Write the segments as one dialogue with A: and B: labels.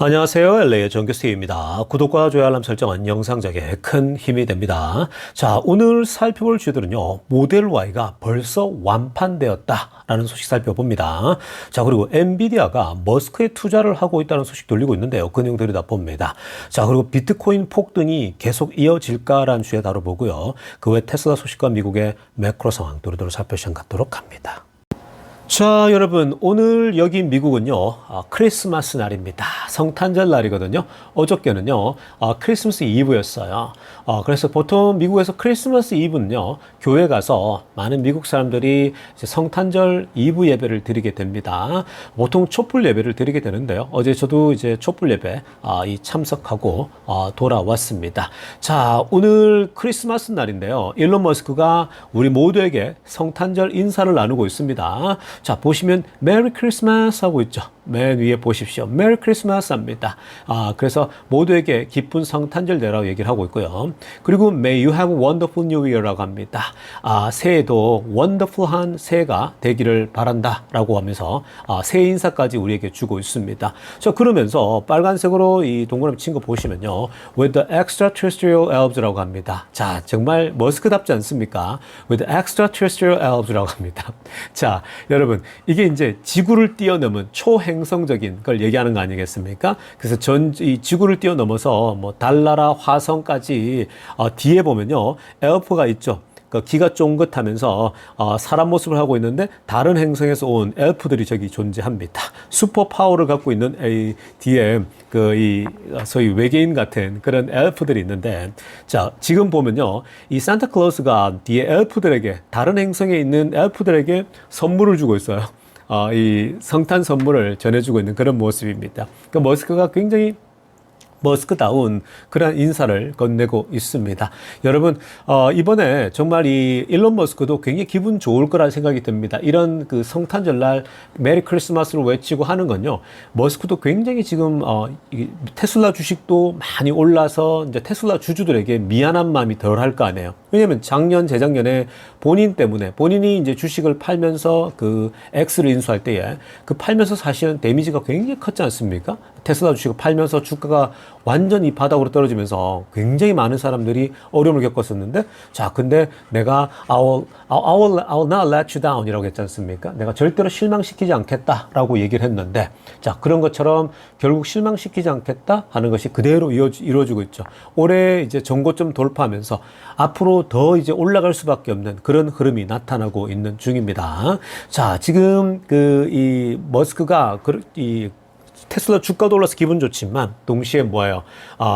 A: 안녕하세요. LA의 정규스테이입니다. 구독과 좋아요 알람 설정은 영상작에 큰 힘이 됩니다. 자, 오늘 살펴볼 주제들은요. 모델 Y가 벌써 완판되었다라는 소식 살펴봅니다. 자, 그리고 엔비디아가 머스크에 투자를 하고 있다는 소식 돌리고 있는데요. 그 내용 들여다봅니다. 자, 그리고 비트코인 폭등이 계속 이어질까라는 주제 다뤄보고요. 그 외 테슬라 소식과 미국의 매크로 상황 두루두루 살펴보시면 갖도록 합니다. 자, 여러분, 오늘 여기 미국은요, 크리스마스 날입니다. 성탄절 날이거든요. 어저께는요, 크리스마스 이브였어요. 그래서 보통 미국에서 크리스마스 이브는요, 교회 가서 많은 미국 사람들이 이제 성탄절 이브 예배를 드리게 됩니다. 보통 촛불 예배를 드리게 되는데요. 어제 저도 이제 촛불 예배, 참석하고, 돌아왔습니다. 자, 오늘 크리스마스 날인데요. 일론 머스크가 우리 모두에게 성탄절 인사를 나누고 있습니다. 자, 보시면 메리 크리스마스 하고 있죠. 맨 위에 보십시오. 메리 크리스마스 합니다. 그래서 모두에게 기쁜 성탄절 되라고 얘기를 하고 있고요. 그리고 May you have a wonderful new year라고 합니다. 새해도 wonderful한 새해가 되기를 바란다 라고 하면서 새해 인사까지 우리에게 주고 있습니다. 자, 그러면서 빨간색으로 이 동그라미 친 거 보시면요. With the extraterrestrial elves라고 합니다. 자, 정말 머스크답지 않습니까? With the extraterrestrial elves라고 합니다. 자, 여러분, 이게 이제 지구를 뛰어넘은 초행성적인 걸 얘기하는 거 아니겠습니까? 그래서 이 지구를 뛰어넘어서 뭐 달나라, 화성까지 뒤에 보면요, 엘프가 있죠. 그 귀가 쫑긋하면서 사람 모습을 하고 있는데 다른 행성에서 온 엘프들이 저기 존재합니다. 슈퍼 파워를 갖고 있는 이 뒤에 소위 외계인 같은 그런 엘프들이 있는데, 자, 지금 보면요, 이 산타클로스가 뒤에 엘프들에게, 다른 행성에 있는 엘프들에게 선물을 주고 있어요. 이 성탄 선물을 전해주고 있는 그런 모습입니다. 그 머스크가 굉장히 머스크다운 그런 인사를 건네고 있습니다. 여러분, 이번에 정말 이 일론 머스크도 굉장히 기분 좋을 거라는 생각이 듭니다. 이런 그 성탄절날 메리 크리스마스를 외치고 하는 건요, 머스크도 굉장히 지금 테슬라 주식도 많이 올라서 이제 테슬라 주주들에게 미안한 마음이 덜 할 거 아니에요. 왜냐면 작년, 재작년에 본인 때문에, 본인이 이제 주식을 팔면서 그 X를 인수할 때에 그 팔면서 사실은 데미지가 굉장히 컸지 않습니까? 테슬라 주식을 팔면서 주가가 완전히 바닥으로 떨어지면서 굉장히 많은 사람들이 어려움을 겪었었는데, 자, 근데 내가 I will not let you down 이라고 했지 않습니까? 내가 절대로 실망시키지 않겠다라고 얘기를 했는데, 자, 그런 것처럼 결국 실망시키지 않겠다 하는 것이 그대로 이루어지고 있죠. 올해 이제 전고점 돌파하면서 앞으로 더 이제 올라갈 수밖에 없는 그런 흐름이 나타나고 있는 중입니다. 자, 지금 이 머스크가 이 테슬라 주가도 올라서 기분 좋지만 동시에 뭐예요?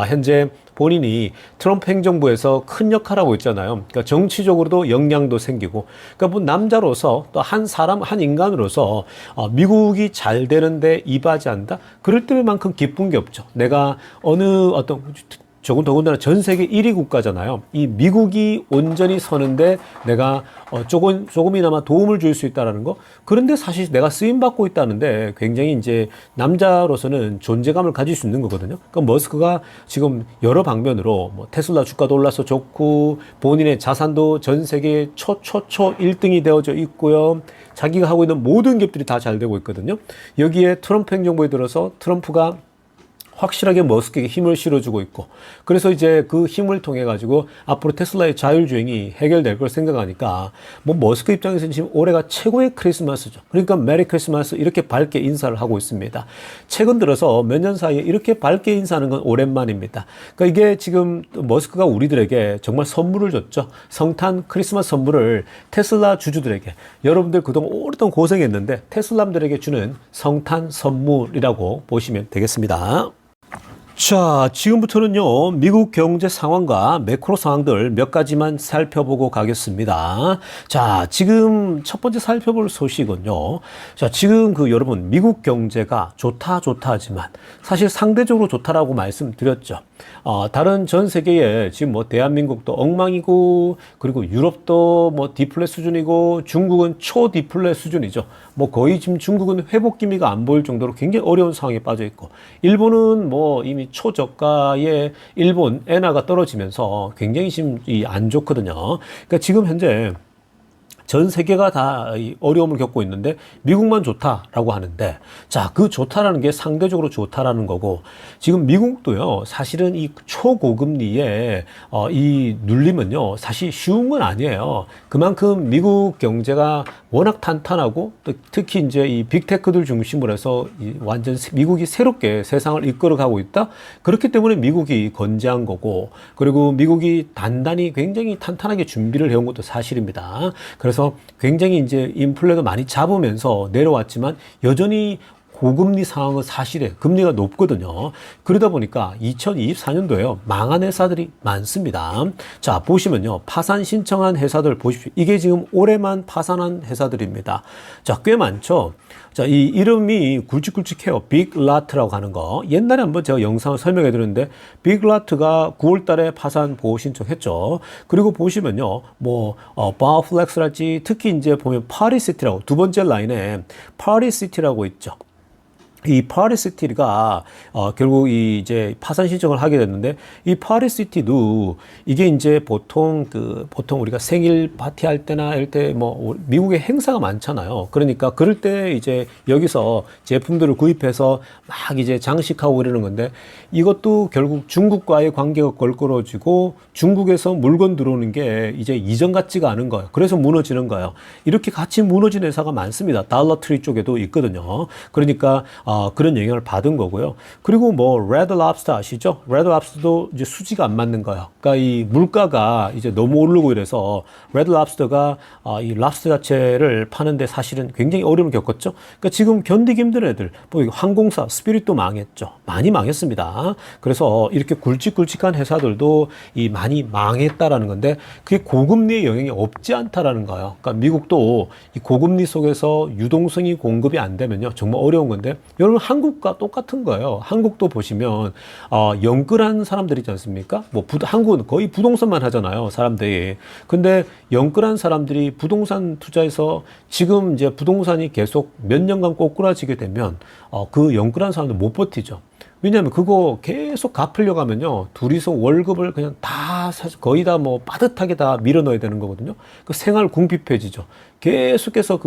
A: 현재 본인이 트럼프 행정부에서 큰 역할을 하고 있잖아요. 그러니까 정치적으로도 역량도 생기고, 그러니까 뭐 남자로서 또 한 사람, 한 인간으로서 미국이 잘 되는데 이바지한다? 그럴 때만큼 기쁜 게 없죠. 내가 더군다나 전 세계 1위 국가잖아요. 이 미국이 온전히 서는데 내가 조금이나마 도움을 줄 수 있다는 거. 그런데 사실 내가 쓰임받고 있다는데 굉장히 이제 남자로서는 존재감을 가질 수 있는 거거든요. 그러니까 머스크가 지금 여러 방면으로 뭐 테슬라 주가도 올라서 좋고, 본인의 자산도 전 세계 초 1등이 되어져 있고요. 자기가 하고 있는 모든 기업들이 다 잘 되고 있거든요. 여기에 트럼프 행정부에 들어서 트럼프가 확실하게 머스크에게 힘을 실어주고 있고, 그래서 이제 그 힘을 통해 가지고 앞으로 테슬라의 자율주행이 해결될 걸 생각하니까 뭐 머스크 입장에서는 지금 올해가 최고의 크리스마스죠. 그러니까 메리 크리스마스 이렇게 밝게 인사를 하고 있습니다. 최근 들어서 몇 년 사이에 이렇게 밝게 인사하는 건 오랜만입니다. 그러니까 이게 지금 머스크가 우리들에게 정말 선물을 줬죠. 성탄 크리스마스 선물을 테슬라 주주들에게, 여러분들 그동안 오랫동안 고생했는데 테슬라들에게 주는 성탄 선물이라고 보시면 되겠습니다. 자, 지금부터는요, 미국 경제 상황과 매크로 상황들 몇 가지만 살펴보고 가겠습니다. 자, 지금 첫 번째 살펴볼 소식은요. 자, 지금 여러분, 미국 경제가 좋다 하지만 사실 상대적으로 좋다라고 말씀드렸죠. 다른 전 세계에 지금 뭐 대한민국도 엉망이고, 그리고 유럽도 뭐 디플레 수준이고, 중국은 초 디플레 수준이죠. 뭐 거의 지금 중국은 회복 기미가 안 보일 정도로 굉장히 어려운 상황에 빠져 있고, 일본은 뭐 이미 초저가의 일본 엔화가 떨어지면서 굉장히 지금 안 좋거든요. 그러니까 지금 현재 전 세계가 다 이 어려움을 겪고 있는데 미국만 좋다라고 하는데, 자, 그 좋다라는 게 상대적으로 좋다라는 거고, 지금 미국도요, 사실은 이 초고금리에 이 눌림은요, 사실 쉬운 건 아니에요. 그만큼 미국 경제가 워낙 탄탄하고, 또 특히 이제 이 빅테크들 중심으로 해서 완전 미국이 새롭게 세상을 이끌어가고 있다. 그렇기 때문에 미국이 건재한 거고, 그리고 미국이 단단히 굉장히 탄탄하게 준비를 해온 것도 사실입니다. 그래서 굉장히 이제 인플레도 많이 잡으면서 내려왔지만 여전히 고금리 상황은 사실이에요. 금리가 높거든요. 그러다 보니까 2024년도에요. 망한 회사들이 많습니다. 자, 보시면요. 파산 신청한 회사들 보십시오. 이게 지금 올해만 파산한 회사들입니다. 자, 꽤 많죠. 자, 이 이름이 굵직굵직해요. 빅라트라고 하는 거. 옛날에 한번 제가 영상을 설명해 드렸는데, 빅라트가 9월 달에 파산 보호 신청했죠. 그리고 보시면요. 바우플렉스랄지, 특히 이제 보면 파리시티라고, 두 번째 라인에 파리시티라고 있죠. 이 파리시티가 결국 이제 파산 신청을 하게 됐는데, 이 파리시티도 이게 이제 보통 우리가 생일 파티 할 때나 이럴 때 미국에 행사가 많잖아요. 그러니까 그럴 때 이제 여기서 제품들을 구입해서 막 이제 장식하고 이러는 건데, 이것도 결국 중국과의 관계가 걸걸어지고 중국에서 물건 들어오는 게 이제 이전 같지가 않은 거예요. 그래서 무너지는 거예요. 이렇게 같이 무너진 회사가 많습니다. 달러트리 쪽에도 있거든요. 그러니까 그런 영향을 받은 거고요. 그리고 레드 랍스터 아시죠? 레드 랍스터도 이제 수지가 안 맞는 거예요. 그러니까 이 물가가 이제 너무 오르고 이래서 레드 랍스터가 이 랍스터 자체를 파는데 사실은 굉장히 어려움을 겪었죠. 그러니까 지금 견디기 힘든 애들, 항공사, 스피릿도 망했죠. 많이 망했습니다. 그래서 이렇게 굵직굵직한 회사들도 많이 망했다라는 건데, 그게 고금리의 영향이 없지 않다라는 거예요. 그러니까 미국도 이 고금리 속에서 유동성이 공급이 안 되면요, 정말 어려운 건데, 여러분 한국과 똑같은 거예요. 한국도 보시면 영끌한 사람들 있지 않습니까? 한국은 거의 부동산만 하잖아요, 사람들이. 근데 영끌한 사람들이 부동산 투자해서 지금 이제 부동산이 계속 몇 년간 꼬꾸라지게 되면 그 영끌한 사람들 못 버티죠. 왜냐하면 그거 계속 갚으려고 하면요, 둘이서 월급을 그냥 거의 다 빠듯하게 다 밀어 넣어야 되는 거거든요. 그 생활 궁핍해지죠. 계속해서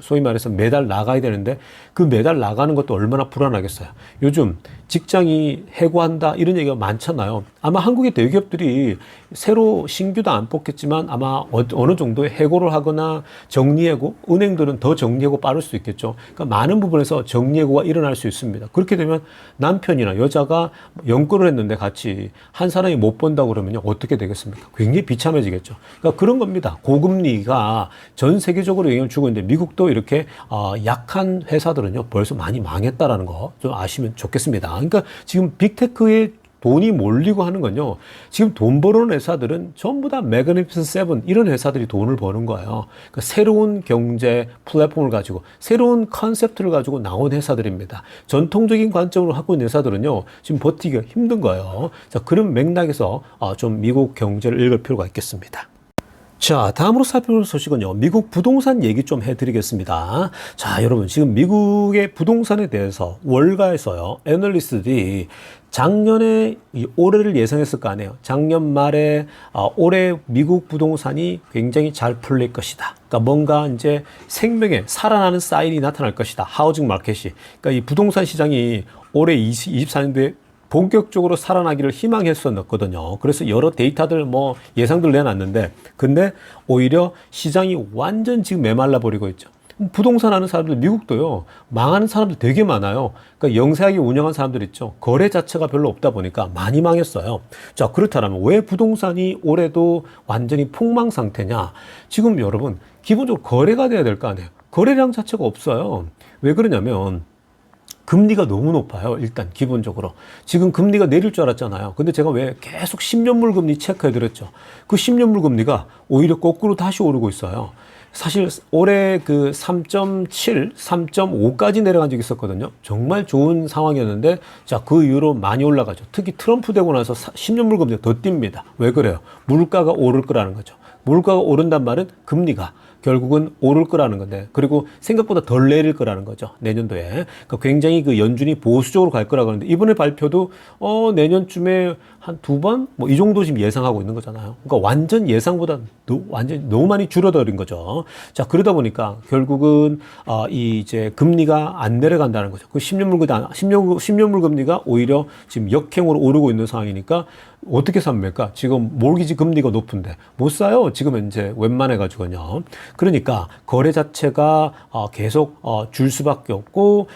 A: 소위 말해서 매달 나가야 되는데, 그 매달 나가는 것도 얼마나 불안하겠어요. 요즘 직장이 해고한다 이런 얘기가 많잖아요. 아마 한국의 대기업들이 새로 신규도 안 뽑겠지만 아마 어느 정도의 해고를 하거나 정리해고, 은행들은 더 정리해고 빠를 수 있겠죠. 그러니까 많은 부분에서 정리해고가 일어날 수 있습니다. 그렇게 되면 남편이나 여자가 연끌을 했는데 같이 한 사람이 못 번다고 그러면 어떻게 되겠습니까? 굉장히 비참해지겠죠. 그러니까 그런 겁니다. 고금리가 전 세계적으로 영향을 주고 있는데, 미국도 이렇게 약한 회사들은요 벌써 많이 망했다라는 거 좀 아시면 좋겠습니다. 그러니까 지금 빅테크에 돈이 몰리고 하는 건요, 지금 돈 버는 회사들은 전부 다 매그니피센트 세븐 이런 회사들이 돈을 버는 거예요. 그러니까 새로운 경제 플랫폼을 가지고 새로운 컨셉트를 가지고 나온 회사들입니다. 전통적인 관점으로 갖고 있는 회사들은요 지금 버티기가 힘든 거예요. 자, 그런 맥락에서 좀 미국 경제를 읽을 필요가 있겠습니다. 자, 다음으로 살펴볼 소식은요, 미국 부동산 얘기 좀 해드리겠습니다. 자, 여러분, 지금 미국의 부동산에 대해서 월가에서요, 애널리스트들이 작년에 올해를 예상했을 거 아니에요. 작년 말에 올해 미국 부동산이 굉장히 잘 풀릴 것이다. 그러니까 뭔가 이제 생명의 살아나는 사인이 나타날 것이다. 하우징 마켓이. 그러니까 이 부동산 시장이 올해 24년도에 본격적으로 살아나기를 희망했었거든요. 그래서 여러 데이터들 예상들 내놨는데, 근데 오히려 시장이 완전 지금 메말라 버리고 있죠. 부동산 하는 사람들, 미국도요, 망하는 사람들 되게 많아요. 그러니까 영세하게 운영한 사람들 있죠. 거래 자체가 별로 없다 보니까 많이 망했어요. 자, 그렇다면 왜 부동산이 올해도 완전히 폭망 상태냐? 지금 여러분, 기본적으로 거래가 돼야 될 거 아니에요. 거래량 자체가 없어요. 왜 그러냐면, 금리가 너무 높아요. 일단 기본적으로 지금 금리가 내릴 줄 알았잖아요. 근데 제가 왜 계속 10년물 금리 체크해 드렸죠. 그 10년물 금리가 오히려 거꾸로 다시 오르고 있어요. 사실 올해 3.7, 3.5까지 내려간 적이 있었거든요. 정말 좋은 상황이었는데, 자, 그 이후로 많이 올라가죠. 특히 트럼프 되고 나서 10년물 금리가 더 뜁니다. 왜 그래요? 물가가 오를 거라는 거죠. 물가가 오른단 말은 금리가 결국은 오를 거라는 건데, 그리고 생각보다 덜 내릴 거라는 거죠. 내년도에. 그러니까 굉장히 연준이 보수적으로 갈 거라고 하는데, 이번에 발표도 내년쯤에 한 두 번? 뭐 이 정도 지금 예상하고 있는 거잖아요. 그러니까 완전 예상보다 완전 너무 많이 줄어들인 거죠. 자, 그러다 보니까 결국은, 이 이제 금리가 안 내려간다는 거죠. 그 10년물 금리가 오히려 지금 역행으로 오르고 있는 상황이니까 어떻게 삽니까? 지금 몰기지 금리가 높은데 못 사요. 지금 이제 웬만해가지고요. 그러니까 거래 자체가 계속 줄 수밖에 없고,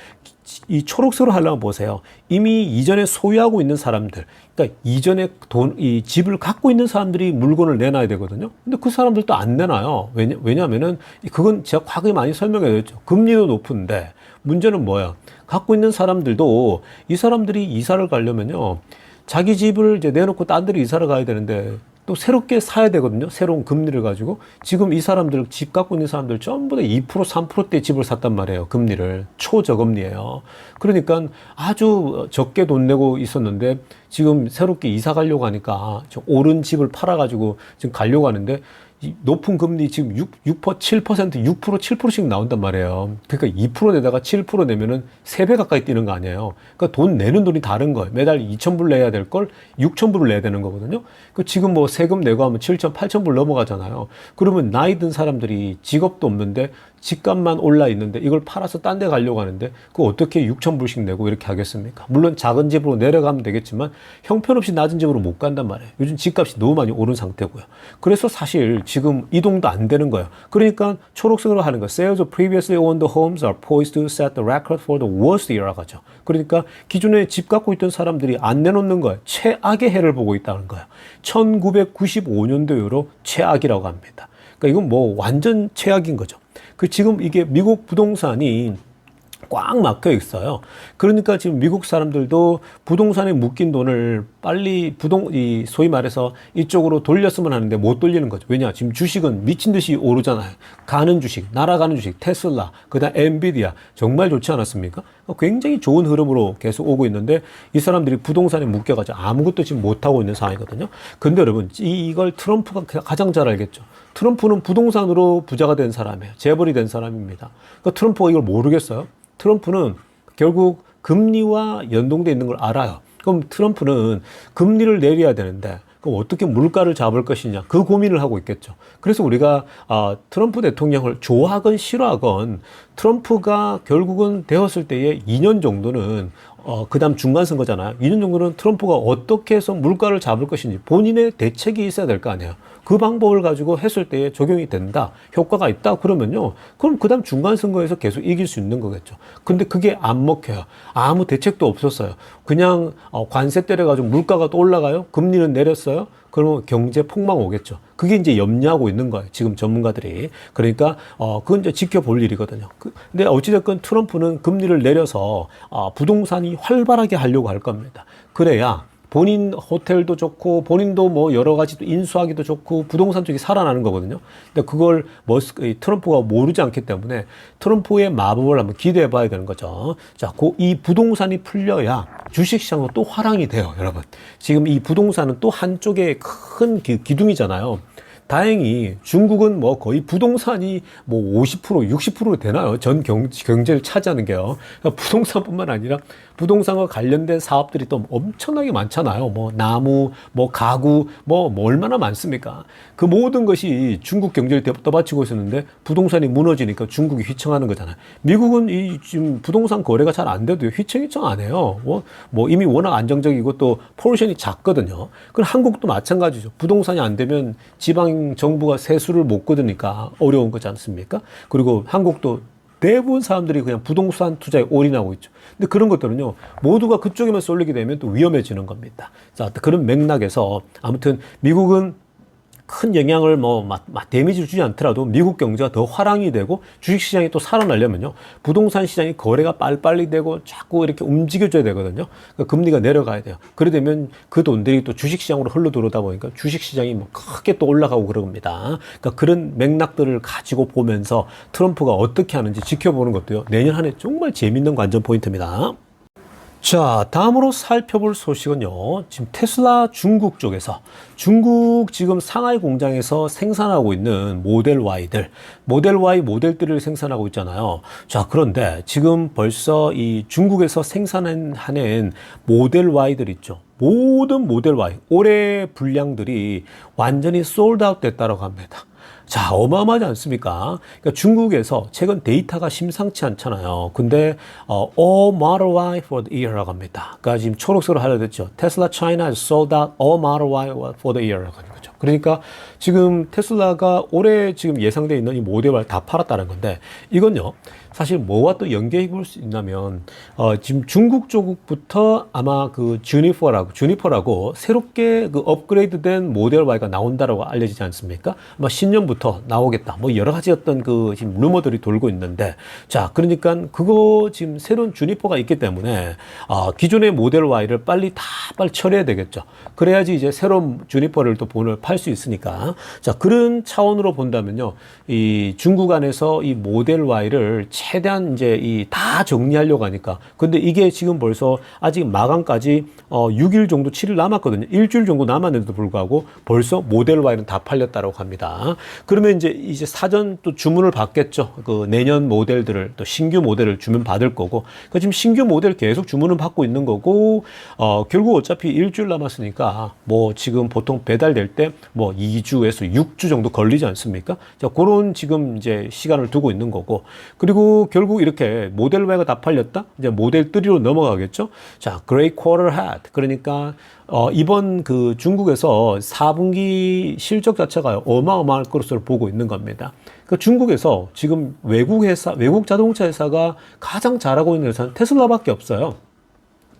A: 이 초록색으로 하려면 보세요. 이미 이전에 소유하고 있는 사람들, 그러니까 이전에 이 집을 갖고 있는 사람들이 물건을 내놔야 되거든요. 근데 그 사람들도 안 내놔요. 왜냐하면은 그건 제가 과거에 많이 설명해 드렸죠. 금리도 높은데 문제는 뭐야? 갖고 있는 사람들도 이 사람들이 이사를 가려면요. 자기 집을 이제 내놓고 딴 데로 이사를 가야 되는데 또 새롭게 사야 되거든요. 새로운 금리를 가지고. 지금 이 사람들, 집 갖고 있는 사람들 전부 다 2%, 3%대 집을 샀단 말이에요. 금리를. 초저금리예요. 그러니까 아주 적게 돈 내고 있었는데 지금 새롭게 이사 가려고 하니까 오른 집을 팔아가지고 지금 가려고 하는데 이 높은 금리 지금 7%, 6%, 7%씩 나온단 말이에요. 그러니까 2% 내다가 7% 내면은 3배 가까이 뛰는 거 아니에요. 그러니까 돈 내는 돈이 다른 거예요. 매달 2,000불 내야 될 걸 6,000불을 내야 되는 거거든요. 그 지금 뭐 세금 내고 하면 7,000, 8,000불 넘어가잖아요. 그러면 나이 든 사람들이 직업도 없는데 집값만 올라 있는데 이걸 팔아서 딴 데 가려고 하는데 그거 어떻게 6,000불씩 내고 이렇게 하겠습니까? 물론 작은 집으로 내려가면 되겠지만 형편없이 낮은 집으로 못 간단 말이에요. 요즘 집값이 너무 많이 오른 상태고요. 그래서 사실 지금 이동도 안 되는 거예요. 그러니까 초록색으로 하는 거. Sales of previously owned homes are poised to set the record for the worst year라고 하죠. 그러니까 기존에 집 갖고 있던 사람들이 안 내놓는 거예요. 최악의 해를 보고 있다는 거예요. 1995년도 이후로 최악이라고 합니다. 그러니까 이건 뭐 완전 최악인 거죠. 지금 이게 미국 부동산이 꽉 막혀 있어요. 그러니까 지금 미국 사람들도 부동산에 묶인 돈을 빨리 소위 말해서 이쪽으로 돌렸으면 하는데 못 돌리는 거죠. 왜냐? 지금 주식은 미친 듯이 오르잖아요. 가는 주식, 날아가는 주식, 테슬라, 그다음 엔비디아 정말 좋지 않았습니까? 굉장히 좋은 흐름으로 계속 오고 있는데 이 사람들이 부동산에 묶여가지고 아무것도 지금 못 하고 있는 상황이거든요. 근데 여러분 이걸 트럼프가 가장 잘 알겠죠. 트럼프는 부동산으로 부자가 된 사람이에요. 재벌이 된 사람입니다. 그러니까 트럼프가 이걸 모르겠어요. 트럼프는 결국 금리와 연동돼 있는 걸 알아요. 그럼 트럼프는 금리를 내려야 되는데 그럼 어떻게 물가를 잡을 것이냐 그 고민을 하고 있겠죠. 그래서 우리가 트럼프 대통령을 좋아하건 싫어하건 트럼프가 결국은 되었을 때에 2년 정도는 그 다음 중간선거잖아요. 2년 정도는 트럼프가 어떻게 해서 물가를 잡을 것인지 본인의 대책이 있어야 될 거 아니에요. 그 방법을 가지고 했을 때에 적용이 된다. 효과가 있다. 그러면요. 그럼 그 다음 중간선거에서 계속 이길 수 있는 거겠죠. 근데 그게 안 먹혀요. 아무 대책도 없었어요. 그냥 관세 때려가지고 물가가 또 올라가요. 금리는 내렸어요. 그러면 경제 폭망 오겠죠. 그게 이제 염려하고 있는 거예요. 지금 전문가들이. 그러니까, 그건 이제 지켜볼 일이거든요. 근데 어찌됐건 트럼프는 금리를 내려서, 부동산이 활발하게 하려고 할 겁니다. 그래야 본인 호텔도 좋고, 본인도 뭐 여러 가지 또 인수하기도 좋고, 부동산 쪽이 살아나는 거거든요. 근데 그걸 트럼프가 모르지 않기 때문에 트럼프의 마법을 한번 기대해 봐야 되는 거죠. 자, 이 부동산이 풀려야 주식시장은 또 화랑이 돼요, 여러분. 지금 이 부동산은 또 한쪽에 큰 기둥이잖아요. 다행히 중국은 뭐 거의 부동산이 뭐 50%, 60% 되나요? 전 경제를 차지하는 게요. 그러니까 부동산뿐만 아니라 부동산과 관련된 사업들이 또 엄청나게 많잖아요. 뭐 나무, 뭐 가구, 뭐 얼마나 많습니까? 그 모든 것이 중국 경제를 떠받치고 있었는데 부동산이 무너지니까 중국이 휘청하는 거잖아요. 미국은 지금 부동산 거래가 잘 안 돼도 휘청 안 해요. 뭐 이미 워낙 안정적이고 또 포르션이 작거든요. 그럼 한국도 마찬가지죠. 부동산이 안 되면 지방 정부가 세수를 못 거두니까 어려운 거지 않습니까? 그리고 한국도 대부분 사람들이 그냥 부동산 투자에 올인하고 있죠. 근데 그런 것들은요, 모두가 그쪽에만 쏠리게 되면 또 위험해지는 겁니다. 자, 그런 맥락에서 아무튼 미국은 큰 영향을 데미지를 주지 않더라도 미국 경제가 더 화랑이 되고 주식시장이 또 살아나려면요. 부동산 시장이 거래가 빨리빨리 되고 자꾸 이렇게 움직여줘야 되거든요. 그러니까 금리가 내려가야 돼요. 그래 되면 그 돈들이 또 주식시장으로 흘러 들어오다 보니까 주식시장이 크게 또 올라가고 그럽니다. 그러니까 그런 맥락들을 가지고 보면서 트럼프가 어떻게 하는지 지켜보는 것도요. 내년 한 해 정말 재밌는 관전 포인트입니다. 자, 다음으로 살펴볼 소식은요. 지금 테슬라 중국 쪽에서 중국 지금 상하이 공장에서 생산하고 있는 모델 Y들, 모델 Y 모델들을 생산하고 있잖아요. 자, 그런데 지금 벌써 이 중국에서 생산하는 모델 Y들 있죠. 모든 모델 Y, 올해 분량들이 완전히 솔드아웃 됐다고 합니다. 자, 어마어마하지 않습니까? 그러니까 중국에서 최근 데이터가 심상치 않잖아요. 근데 all Model Y for the year라고 합니다. 그러니까 지금 초록색으로 하려됐죠. Tesla China has sold out all Model Y for the year라고 하는 거죠. 그러니까 지금 테슬라가 올해 지금 예상되어 있는 이 모델 Y를 다 팔았다는 건데, 이건요 사실 뭐와 또 연계해 볼 수 있냐면 지금 중국 쪽부터 아마 그 주니퍼라고 새롭게 그 업그레이드된 모델 Y가 나온다라고 알려지지 않습니까? 아마 신년부터 나오겠다. 뭐 여러 가지 어떤 그 지금 루머들이 돌고 있는데, 자, 그러니까 그거 지금 새로운 주니퍼가 있기 때문에 기존의 모델 Y를 빨리 처리해야 되겠죠. 그래야지 이제 새로운 주니퍼를 또 팔 수 있으니까. 자, 그런 차원으로 본다면요, 이 중국 안에서 이 모델 Y를 최대한 이제 다 정리하려고 하니까. 근데 이게 지금 벌써 아직 마감까지 6일 정도, 7일 남았거든요. 일주일 정도 남았는데도 불구하고 벌써 모델 Y는 다 팔렸다고 합니다. 그러면 이제 사전 또 주문을 받겠죠. 그 내년 모델들을, 또 신규 모델을 주문 받을 거고. 그러니까 지금 신규 모델 계속 주문은 받고 있는 거고, 결국 어차피 일주일 남았으니까 뭐 지금 보통 배달될 때 뭐 2주에서 6주 정도 걸리지 않습니까? 자, 그런 지금 이제 시간을 두고 있는 거고. 그리고 결국 이렇게 모델 Y가 다 팔렸다? 이제 모델 3로 넘어가겠죠? 자, Great Quarter Ahead. 그러니까, 이번 그 중국에서 4분기 실적 자체가 어마어마할 것으로 보고 있는 겁니다. 그 중국에서 지금 외국 자동차 회사가 가장 잘하고 있는 회사는 테슬라밖에 없어요.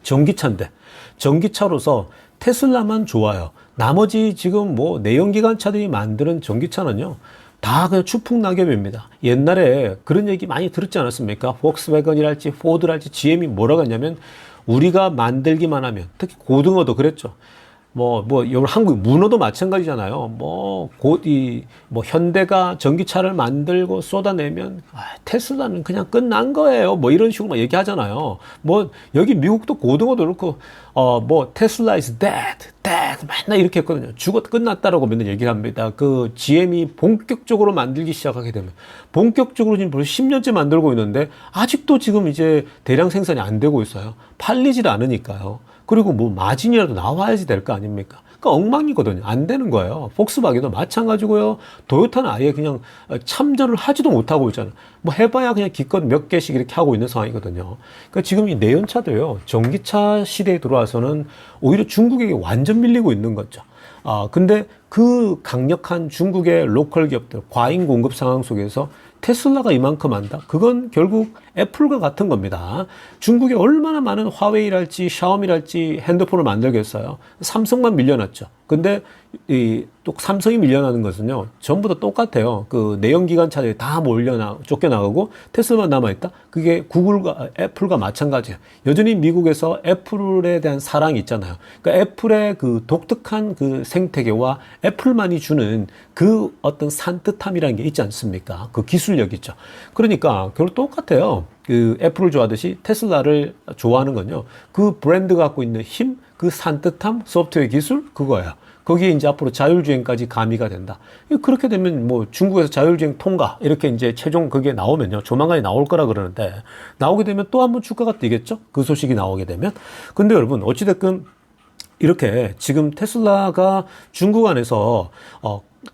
A: 전기차인데. 전기차로서 테슬라만 좋아요. 나머지 지금 뭐 내연기관차들이 만드는 전기차는요, 다 그냥 추풍낙엽입니다. 옛날에 그런 얘기 많이 들었지 않았습니까? 폭스웨건이랄지 포드랄지 GM이 뭐라고 했냐면, 우리가 만들기만 하면, 특히 고등어도 그랬죠. 여기 한국 문어도 마찬가지잖아요. 현대가 전기차를 만들고 쏟아내면, 테슬라는 그냥 끝난 거예요. 뭐 이런 식으로 막 얘기하잖아요. 여기 미국도 고등어도 그렇고, 테슬라 is dead. 맨날 이렇게 했거든요. 끝났다라고 맨날 얘기를 합니다. 그 GM이 본격적으로 만들기 시작하게 되면, 본격적으로 지금 벌써 10년째 만들고 있는데, 아직도 지금 이제 대량 생산이 안 되고 있어요. 팔리질 않으니까요. 그리고 마진이라도 나와야지 될 거 아닙니까? 그러니까 엉망이거든요. 안 되는 거예요. 폭스바겐도 마찬가지고요. 도요타는 아예 그냥 참전을 하지도 못하고 있잖아요. 해봐야 그냥 기껏 몇 개씩 이렇게 하고 있는 상황이거든요. 그러니까 지금 이 내연차도요, 전기차 시대에 들어와서는 오히려 중국에게 완전 밀리고 있는 거죠. 근데 그 강력한 중국의 로컬 기업들, 과잉 공급 상황 속에서 테슬라가 이만큼 한다? 그건 결국 애플과 같은 겁니다. 중국에 얼마나 많은 화웨이랄지 샤오미랄지 핸드폰을 만들겠어요. 삼성만 밀려났죠. 근데 또 삼성이 밀려나는 것은요, 전부 다 똑같아요. 그 내연기관차들이 다 쫓겨나가고 테슬라만 남아있다? 그게 구글과 애플과 마찬가지예요. 여전히 미국에서 애플에 대한 사랑이 있잖아요. 그러니까 애플의 그 독특한 그 생태계와 애플만이 주는 그 어떤 산뜻함이라는 게 있지 않습니까? 그 기술력이죠. 그러니까 결국 똑같아요. 그 애플을 좋아하듯이 테슬라를 좋아하는 건요, 그 브랜드가 갖고 있는 힘, 그 산뜻함, 소프트웨어 기술, 그거예요. 거기에 이제 앞으로 자율주행까지 가미가 된다. 그렇게 되면 중국에서 자율주행 통과, 이렇게 이제 최종 그게 나오면요, 조만간에 나올 거라 그러는데, 나오게 되면 또 한 번 주가가 뛰겠죠? 그 소식이 나오게 되면. 근데 여러분, 어찌됐건 이렇게 지금 테슬라가 중국 안에서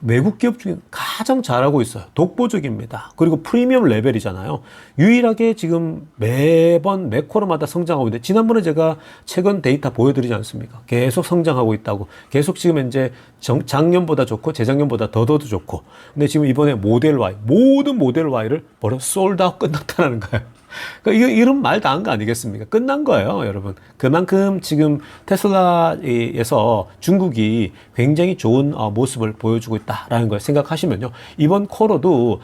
A: 외국 기업 중에 가장 잘하고 있어요. 독보적입니다. 그리고 프리미엄 레벨이잖아요. 유일하게 지금 매번 매 쿼터마다 성장하고 있는데, 지난번에 제가 최근 데이터 보여드리지 않습니까? 계속 성장하고 있다고. 계속 지금 이제 작년보다 좋고 재작년보다 더더더 좋고. 근데 지금 이번에 모델 Y, 모든 모델 Y를 벌써 솔드아웃 끝났다는 거예요. 그러니까 이런 말 다 한 거 아니겠습니까? 끝난 거예요, 여러분. 그만큼 지금 테슬라에서 중국이 굉장히 좋은 모습을 보여주고 있다라는 걸 생각하시면요, 이번 쿼터도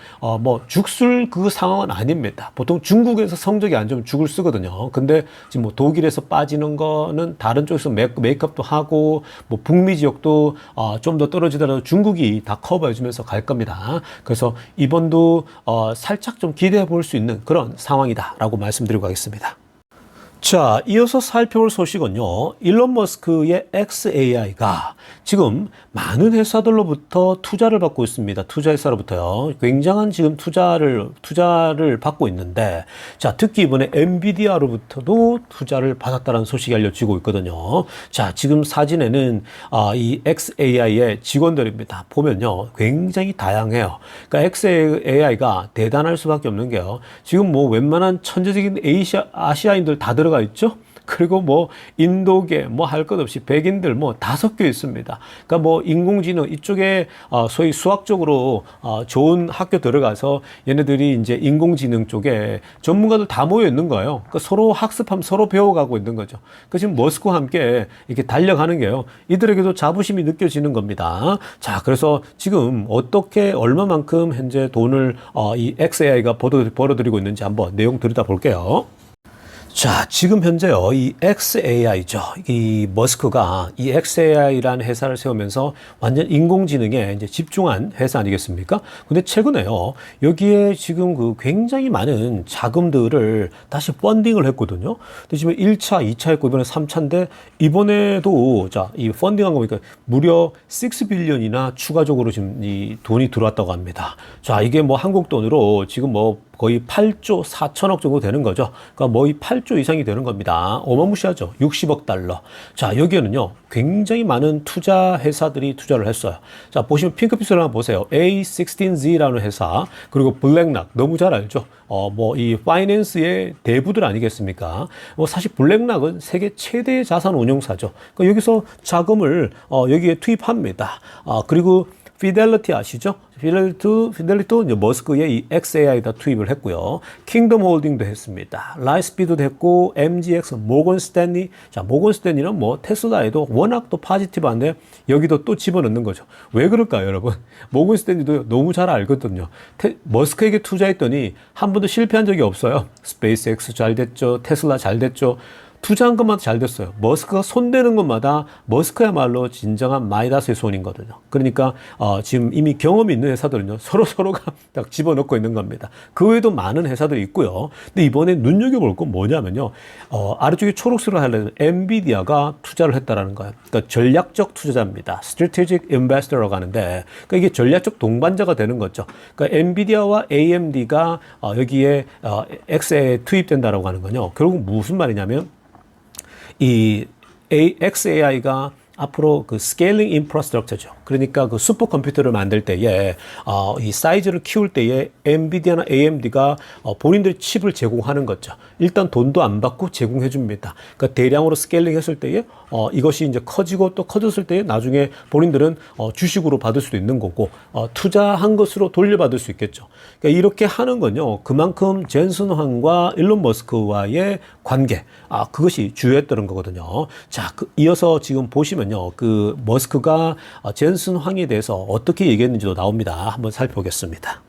A: 죽술 그 상황은 아닙니다. 보통 중국에서 성적이 안 좋으면 죽을 쓰거든요. 근데 지금 독일에서 빠지는 거는 다른 쪽에서 메이크업도 하고, 북미 지역도 좀 더 떨어지더라도 중국이 다 커버해 주면서 갈 겁니다. 그래서 이번도 살짝 좀 기대해 볼 수 있는 그런 상황이다 라고 말씀드리고 가겠습니다. 자, 이어서 살펴볼 소식은요. 일론 머스크의 XAI가 지금 많은 회사들로부터 투자를 받고 있습니다. 투자회사로부터요. 굉장한 지금 투자를 받고 있는데, 자, 특히 이번에 엔비디아로부터도 투자를 받았다는 소식이 알려지고 있거든요. 자, 지금 사진에는 이 XAI의 직원들입니다. 보면요. 굉장히 다양해요. 그러니까 XAI가 대단할 수밖에 없는 게요. 지금 뭐 웬만한 천재적인 아시아인들 다 들어가 있죠? 그리고 뭐 인도계 뭐 할 것 없이 백인들 뭐 다 섞여 있습니다. 그러니까 뭐 인공지능 이쪽에 소위 수학적으로 좋은 학교 들어가서 얘네들이 이제 인공지능 쪽에 전문가들 다 모여 있는 거예요. 그러니까 서로 학습하면 서로 배워가고 있는 거죠. 그러니까 지금 머스크와 함께 이렇게 달려가는 게요. 이들에게도 자부심이 느껴지는 겁니다. 자, 그래서 지금 어떻게 얼마만큼 현재 돈을 이 XAI가 벌어들이고 있는지 한번 내용 들여다 볼게요. 자, 지금 현재요, 이 XAI죠. 이 머스크가 이 XAI라는 회사를 세우면서 완전 인공지능에 이제 집중한 회사 아니겠습니까? 근데 최근에요, 여기에 지금 그 굉장히 많은 자금들을 다시 펀딩을 했거든요. 근데 지금 1차, 2차 했고, 이번에 3차인데, 이번에도, 자, 이 펀딩한 거 보니까 무려 6빌리언이나 추가적으로 지금 이 돈이 들어왔다고 합니다. 자, 이게 뭐 한국 돈으로 지금 뭐 거의 8조 4천억 정도 되는 거죠. 그러니까 거의 8조 이상이 되는 겁니다. 어마무시하죠. 60억 달러. 자, 여기에는요, 굉장히 많은 투자 회사들이 투자를 했어요. 자, 보시면 핑크빛을 한번 보세요. A16Z라는 회사, 그리고 블랙락, 너무 잘 알죠? 뭐 이 파이낸스의 대부들 아니겠습니까? 뭐 사실 블랙락은 세계 최대의 자산 운용사죠. 그러니까 여기서 자금을 여기에 투입합니다. 그리고 피델리티 아시죠? 피델리티도 이제 머스크의 이 XAI에다 투입을 했고요. 킹덤 홀딩도 했습니다. 라이스피드도 했고, MGX, 모건 스탠리. 자, 모건 스탠리는 뭐 테슬라에도 워낙 또 파지티브한데 여기도 또 집어넣는 거죠. 왜 그럴까요, 여러분? 모건 스탠리도 너무 잘 알거든요. 머스크에게 투자했더니 한 번도 실패한 적이 없어요. 스페이스X 잘 됐죠. 테슬라 잘 됐죠. 투자한 것마다 잘 됐어요. 머스크가 손대는 것마다 머스크야말로 진정한 마이다스의 손이거든요. 그러니까 지금 이미 경험이 있는 회사들은요, 서로가 딱 집어넣고 있는 겁니다. 그 외에도 많은 회사들이 있고요. 근데 이번에 눈여겨볼 건 뭐냐면요, 아래쪽에 초록색으로 하려면 엔비디아가 투자를 했다라는 거예요. 그러니까 전략적 투자자입니다. Strategic Investor라고 하는데, 그러니까 이게 전략적 동반자가 되는 거죠. 그러니까 엔비디아와 AMD가 여기에 X에 투입된다라고 하는 건요, 결국 무슨 말이냐면, 이 XAI가 앞으로 그 스케일링 인프라스트럭처죠. 그러니까 그 슈퍼컴퓨터를 만들 때에 이 사이즈를 키울 때에 엔비디아나 AMD가 본인들의 칩을 제공하는 거죠. 일단 돈도 안 받고 제공해 줍니다. 그러니까 대량으로 스케일링 했을 때에 이것이 이제 커지고 또 커졌을 때에 나중에 본인들은 주식으로 받을 수도 있는 거고 투자한 것으로 돌려받을 수 있겠죠. 그러니까 이렇게 하는 건요, 그만큼 젠슨 황과 일론 머스크와의 관계, 그것이 주요했던 거거든요. 자, 이어서 지금 보시면요, 그 머스크가 젠슨 황에 대해서 어떻게 얘기했는지도 나옵니다. 한번 살펴보겠습니다.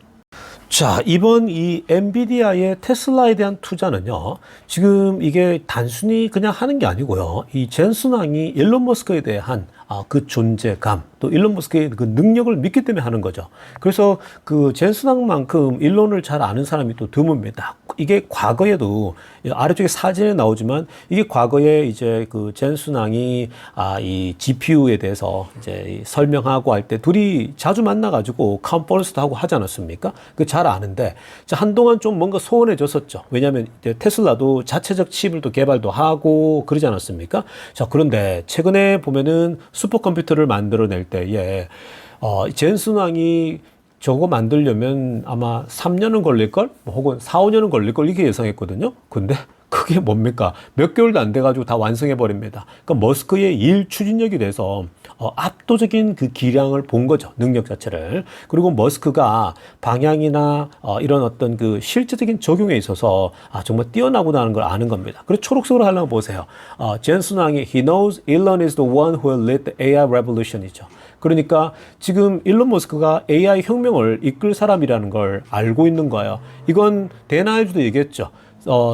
A: 자, 이번 이 엔비디아의 테슬라에 대한 투자는요, 지금 이게 단순히 그냥 하는 게 아니고요, 이 젠슨 황이 일론 머스크에 대한 그 존재감, 또 일론 머스크의 그 능력을 믿기 때문에 하는 거죠. 그래서 그 젠슨 황만큼 일론을 잘 아는 사람이 또 드뭅니다. 이게 과거에도 아래쪽에 사진에 나오지만, 이게 과거에 이제 그 젠슨 황이 이 GPU에 대해서 이제 설명하고 할 때 둘이 자주 만나가지고 컨퍼런스도 하고 하지 않았습니까? 그 잘 아는데, 자, 한동안 좀 뭔가 소원해졌었죠. 왜냐하면 이제 테슬라도 자체적 칩을 또 개발도 하고 그러지 않았습니까? 자, 그런데 최근에 보면은 슈퍼컴퓨터를 만들어낼 때에 젠슨 황이 저거 만들려면 아마 3년은 걸릴걸? 혹은 4, 5년은 걸릴걸? 이렇게 예상했거든요. 근데 그게 뭡니까? 몇 개월도 안 돼가지고 다 완성해버립니다. 그러니까 머스크의 일 추진력에 대해서 압도적인 그 기량을 본 거죠. 능력 자체를. 그리고 머스크가 방향이나 이런 어떤 그 실제적인 적용에 있어서 정말 뛰어나구나 하는 걸 아는 겁니다. 그리고 초록색으로 하려면 보세요. 젠슨 황이 He knows Elon is the one who will lead the AI revolution이죠. 그러니까 지금 일론 머스크가 AI 혁명을 이끌 사람이라는 걸 알고 있는 거예요. 이건 데나이브도 얘기했죠.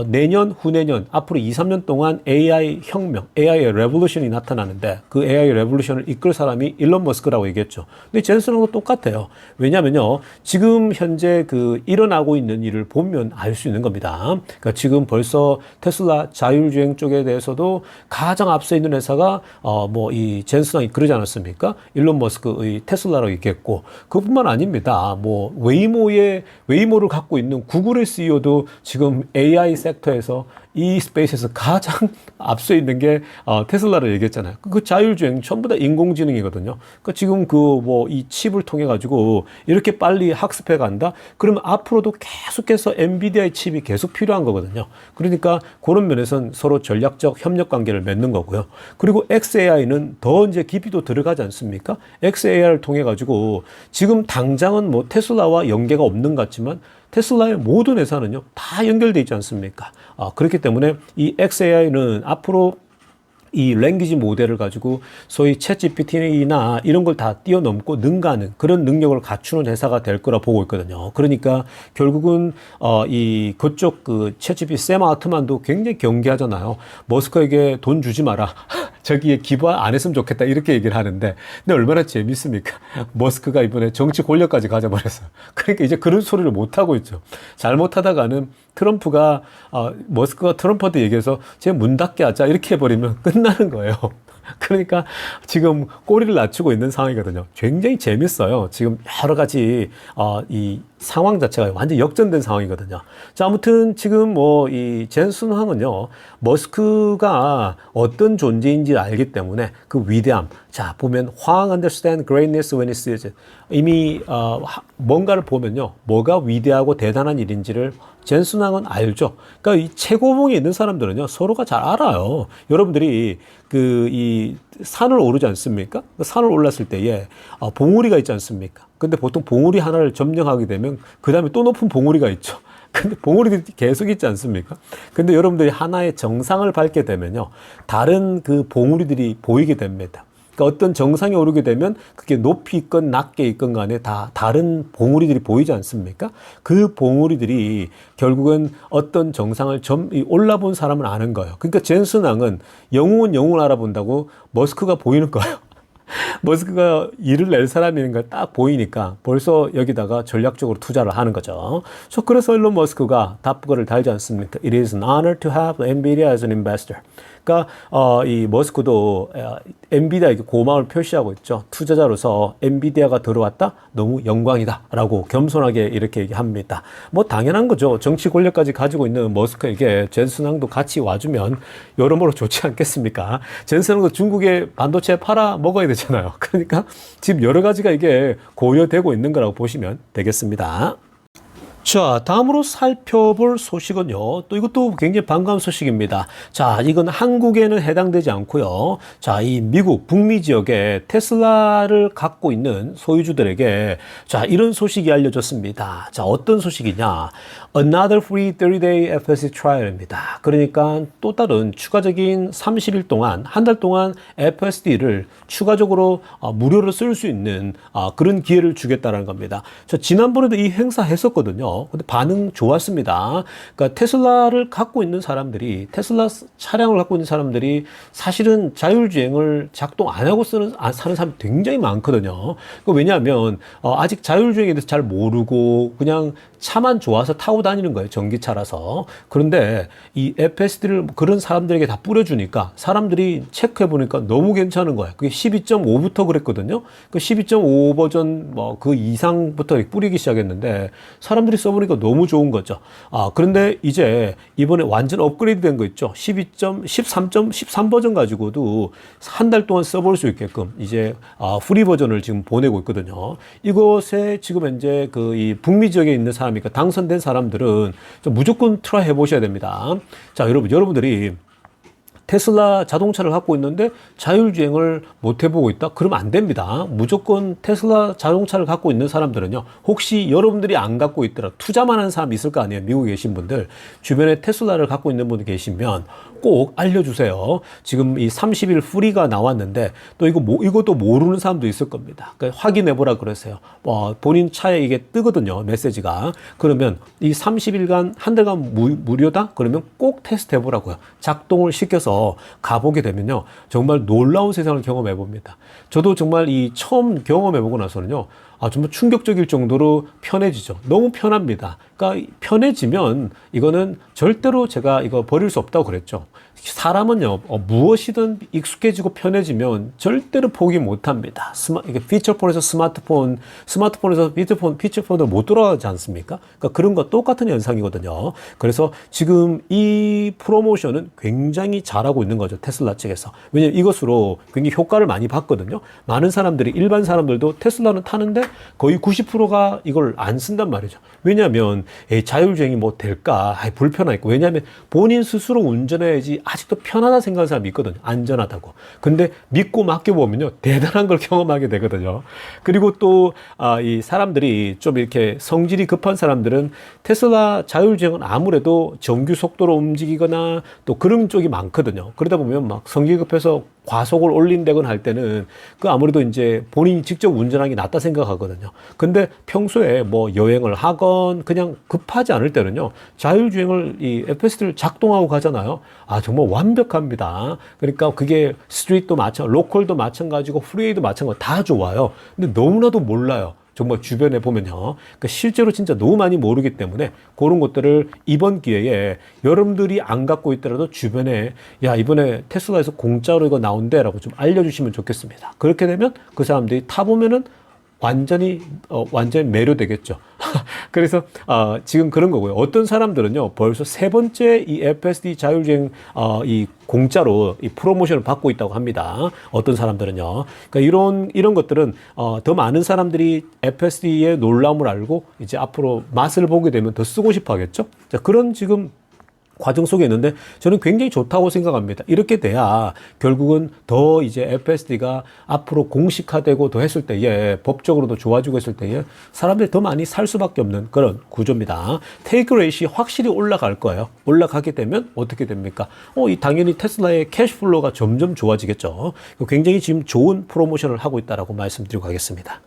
A: 내년, 후내년, 앞으로 2, 3년 동안 AI 혁명, AI 레볼루션이 나타나는데 그 AI 레볼루션을 이끌 사람이 일론 머스크라고 얘기했죠. 근데 젠슨하고 똑같아요. 왜냐면요, 지금 현재 그 일어나고 있는 일을 보면 알 수 있는 겁니다. 그러니까 지금 벌써 테슬라 자율주행 쪽에 대해서도 가장 앞서 있는 회사가 뭐 이 젠슨이 그러지 않았습니까? 일론 머스크의 테슬라라고 얘기했고, 그뿐만 아닙니다. 뭐 웨이모를 갖고 있는 구글의 CEO도 지금 AI 섹터에서 이 스페이스에서 가장 앞서 있는 게 테슬라를 얘기했잖아요. 그 자율주행 전부 다 인공지능이거든요. 그러니까 지금 그 뭐 이 칩을 통해 가지고 이렇게 빨리 학습해 간다? 그러면 앞으로도 계속해서 엔비디아의 칩이 계속 필요한 거거든요. 그러니까 그런 면에서는 서로 전략적 협력 관계를 맺는 거고요. 그리고 XAI는 더 이제 깊이도 들어가지 않습니까? XAI를 통해 가지고 지금 당장은 뭐 테슬라와 연계가 없는 것 같지만 테슬라의 모든 회사는요, 다 연결되어 있지 않습니까? 그렇기 때문에 이 XAI는 앞으로 이 랭귀지 모델을 가지고 소위 챗GPT나 이런 걸 다 뛰어넘고 능가하는 그런 능력을 갖추는 회사가 될 거라 보고 있거든요. 그러니까 결국은 이 그쪽 그 챗GPT 샘 알트만도 굉장히 경계하잖아요. 머스크에게 돈 주지 마라. 저기에 기부 안 했으면 좋겠다. 이렇게 얘기를 하는데, 근데 얼마나 재밌습니까? 머스크가 이번에 정치 권력까지 가져버렸어요. 그러니까 이제 그런 소리를 못 하고 있죠. 잘못하다가는 트럼프가 머스크가 트럼프한테 얘기해서 쟤 문 닫게 하자 이렇게 해버리면 끝나는 거예요. 그러니까 지금 꼬리를 낮추고 있는 상황이거든요. 굉장히 재밌어요. 지금 여러 가지 이 상황 자체가 완전히 역전된 상황이거든요. 자, 아무튼 지금 뭐 이 젠슨 황은요, 머스크가 어떤 존재인지 알기 때문에 그 위대함. 자, 보면 황 understand greatness when he sees it. 이미 뭔가를 보면요, 뭐가 위대하고 대단한 일인지를 젠슨 황은 알죠. 그러니까 이 최고봉에 있는 사람들은요, 서로가 잘 알아요. 여러분들이 이 산을 오르지 않습니까? 산을 올랐을 때에 봉우리가 있지 않습니까? 근데 보통 봉우리 하나를 점령하게 되면 그 다음에 또 높은 봉우리가 있죠. 근데 봉우리들이 계속 있지 않습니까? 근데 여러분들이 하나의 정상을 밟게 되면요, 다른 그 봉우리들이 보이게 됩니다. 그러니까 어떤 정상에 오르게 되면 그게 높이 있건 낮게 있건 간에 다 다른 봉우리들이 보이지 않습니까? 그 봉우리들이 결국은 어떤 정상을 올라본 사람은 아는 거예요. 그러니까 젠슨 황은 영웅은 알아본다고 머스크가 보이는 거예요. 머스크가 일을 낼 사람인 걸 딱 보이니까 벌써 여기다가 전략적으로 투자를 하는 거죠. 그래서 일론 머스크가 답글을 달지 않습니까? It is an honor to have NVIDIA as an investor. 그러니까 이 머스크도 엔비디아에게 고마움을 표시하고 있죠. 투자자로서 엔비디아가 들어왔다? 너무 영광이다라고 겸손하게 이렇게 얘기합니다. 뭐 당연한 거죠. 정치 권력까지 가지고 있는 머스크에게 젠슨 황도 같이 와주면 여러모로 좋지 않겠습니까? 젠슨 황도 중국에 반도체 팔아 먹어야 되잖아요. 그러니까 지금 여러 가지가 이게 고려되고 있는 거라고 보시면 되겠습니다. 자, 다음으로 살펴볼 소식은요, 또 이것도 굉장히 반가운 소식입니다. 자, 이건 한국에는 해당되지 않고요. 자, 이 미국 북미 지역에 테슬라를 갖고 있는 소유주들에게 자, 이런 소식이 알려졌습니다. 자, 어떤 소식이냐? Another free 30-day FSD trial입니다. 그러니까 또 다른 추가적인 30일 동안, 한 달 동안 FSD를 추가적으로 무료로 쓸 수 있는 그런 기회를 주겠다는 겁니다. 자, 지난번에도 이 행사 했었거든요. 근데 반응 좋았습니다. 그러니까 테슬라를 갖고 있는 사람들이, 테슬라 차량을 갖고 있는 사람들이 사실은 자율주행을 작동 안 하고 사는 사람이 굉장히 많거든요. 왜냐하면 아직 자율주행에 대해서 잘 모르고 그냥 차만 좋아서 타고 다니는 거예요. 전기차라서. 그런데 이 FSD를 그런 사람들에게 다 뿌려주니까 사람들이 체크해보니까 너무 괜찮은 거예요. 그게 12.5부터 그랬거든요. 그 12.5 버전 뭐 그 이상부터 뿌리기 시작했는데 사람들이 써보니까 너무 좋은 거죠. 그런데 이제 이번에 완전 업그레이드 된 거 있죠. 13 버전 가지고도 한 달 동안 써볼 수 있게끔 이제 프리 버전을 지금 보내고 있거든요. 이것에 지금 현재 그 이 북미 지역에 있는 사람이니까 당선된 사람들은 무조건 트라이 해보셔야 됩니다. 자, 여러분들이 테슬라 자동차를 갖고 있는데 자율주행을 못 해보고 있다? 그러면 안 됩니다. 무조건 테슬라 자동차를 갖고 있는 사람들은요, 혹시 여러분들이 안 갖고 있더라도 투자만 하는 사람 있을 거 아니에요. 미국에 계신 분들. 주변에 테슬라를 갖고 있는 분들 계시면 꼭 알려주세요. 지금 이 30일 프리가 나왔는데 또 이것도 모르는 사람도 있을 겁니다. 그러니까 확인해보라 그러세요. 본인 차에 이게 뜨거든요. 메시지가. 그러면 이 30일간, 한 달간 무료다? 그러면 꼭 테스트 해보라고요. 작동을 시켜서 가보게 되면요. 정말 놀라운 세상을 경험해 봅니다. 저도 정말 이 처음 경험해 보고 나서는요. 정말 충격적일 정도로 편해지죠. 너무 편합니다. 그러니까 편해지면 이거는 절대로 제가 이거 버릴 수 없다고 그랬죠. 사람은요, 무엇이든 익숙해지고 편해지면 절대로 포기 못 합니다. 이게 피처폰에서 스마트폰에서 피처폰으로 못 돌아가지 않습니까? 그러니까 그런 거 똑같은 현상이거든요. 그래서 지금 이 프로모션은 굉장히 잘하고 있는 거죠. 테슬라 측에서. 왜냐면 이것으로 굉장히 효과를 많이 봤거든요. 많은 사람들이, 일반 사람들도 테슬라는 타는데 거의 90%가 이걸 안 쓴단 말이죠. 왜냐하면 자율주행이 뭐 될까? 불편하니까. 왜냐하면 본인 스스로 운전해야지 아직도 편하다 생각하는 사람이 있거든요. 안전하다고. 근데 믿고 맡겨보면요. 대단한 걸 경험하게 되거든요. 그리고 또, 이 사람들이 좀 이렇게 성질이 급한 사람들은 테슬라 자율주행은 아무래도 정규 속도로 움직이거나 또 그런 쪽이 많거든요. 그러다 보면 막 성질이 급해서 과속을 올린다거나 할 때는 아무래도 이제 본인이 직접 운전하는 게 낫다 생각하거든요. 근데 평소에 뭐 여행을 하건 그냥 급하지 않을 때는요. 자율주행을 이 FSD를 작동하고 가잖아요. 정말 완벽합니다. 그러니까 그게 스트리트도 로컬도 마찬가지고 프리웨이도 마찬가지고 다 좋아요. 근데 너무나도 몰라요. 정말 주변에 보면요. 그러니까 실제로 진짜 너무 많이 모르기 때문에 그런 것들을 이번 기회에 여러분들이 안 갖고 있더라도 주변에 이번에 테슬라에서 공짜로 이거 나온대 라고 좀 알려주시면 좋겠습니다. 그렇게 되면 그 사람들이 타보면은 완전히 매료되겠죠. 그래서 지금 그런 거고요. 어떤 사람들은요 벌써 세 번째 이 FSD 자율주행 이 공짜로 이 프로모션을 받고 있다고 합니다. 어떤 사람들은요. 그러니까 이런 것들은 더 많은 사람들이 FSD의 놀라움을 알고 이제 앞으로 맛을 보게 되면 더 쓰고 싶어 하겠죠. 자, 그런 지금 과정 속에 있는데 저는 굉장히 좋다고 생각합니다. 이렇게 돼야 결국은 더 이제 FSD가 앞으로 공식화되고 더 했을 때에 법적으로도 좋아지고 했을 때에 사람들이 더 많이 살 수밖에 없는 그런 구조입니다. 테이크 레이시 확실히 올라갈 거예요. 올라가게 되면 어떻게 됩니까? 당연히 테슬라의 캐시플로우가 점점 좋아지겠죠. 굉장히 지금 좋은 프로모션을 하고 있다라고 말씀드리고 가겠습니다.